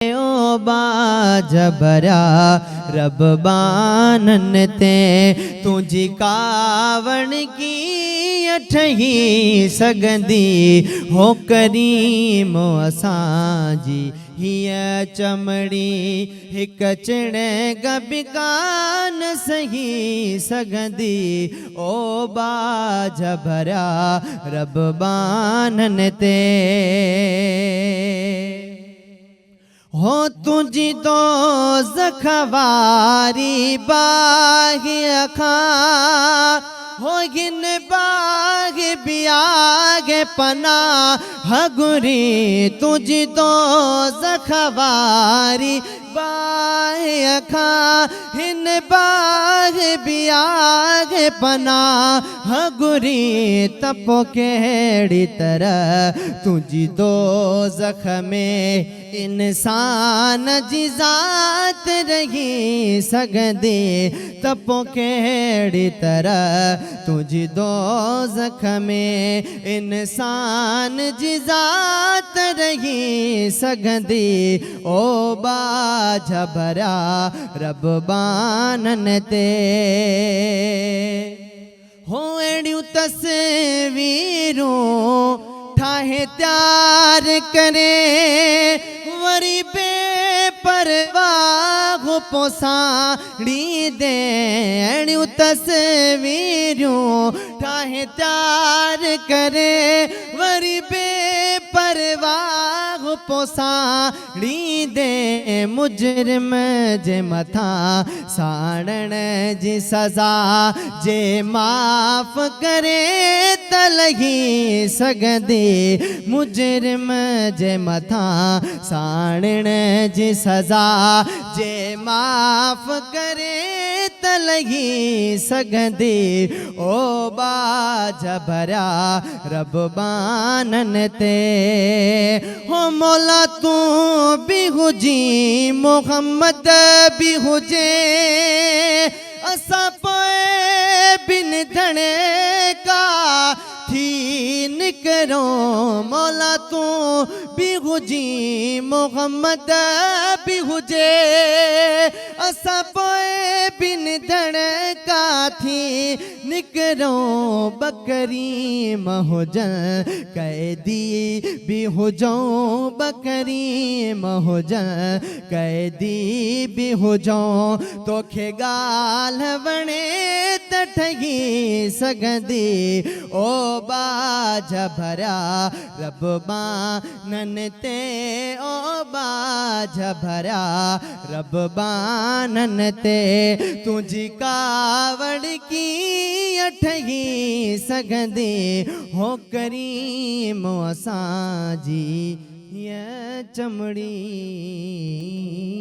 ओ बाज भरा रब बानन ते तुझी कावण की अठही सगंदी हो करीम असांजी हिय चमड़ी हिक चिण गबिकान सही सगंदी ओ बाज भरा रब बानन ते हो तुझी तो जखवारी बाग अखा हो गिन बाग बियाग पना हगुरी तुझी तो जखवारी बाग अखा हिन बाग बियाग पना हगुरी तपो केड़ी तरह तुझी दो जख्मे इंसान जी जात रही सगंदी तपो केड़ी तरह तुझी दो जख्मे इंसान जी जात रही सगंदी ओ बाज भरा रब बानन ते हो एड़ियूं तस्वीरूं ठाहे त्यार करे वरी बेपरवाह पोसाड़ी दे एड़ियूं तस्वीरूं ठाहे त्यार करे वरी बेपरवाह पोसाड़ी दे मुजरिम जे मथा साड़न जी सज़ा जे माफ़ करे तलही सगंदी मुजरिम जे मथा साड़न जी सज़ा जे माफ़ करे तलही सगंदी ओ बाज भरा रब बानन ते हो मौला तू भी हुजी मोहम्मद भी हुजे असा पोए बिन धणे का थी निकरो मौला तू भी हुजी मोहम्मद भी हुजे असा पोए बिन धणे का थी निकरो बकरी महुजन कैदी भी हुजो बकरी महुजन कैदी भी हुजो तोखे गाल वणे त ठगी सगंदी ओ बाज भरा रब बानन ते ओ बाज भरा रब बानन ते तुझी कावड़ की अठगी सगंदी हो करीम असांजी ये चमड़ी।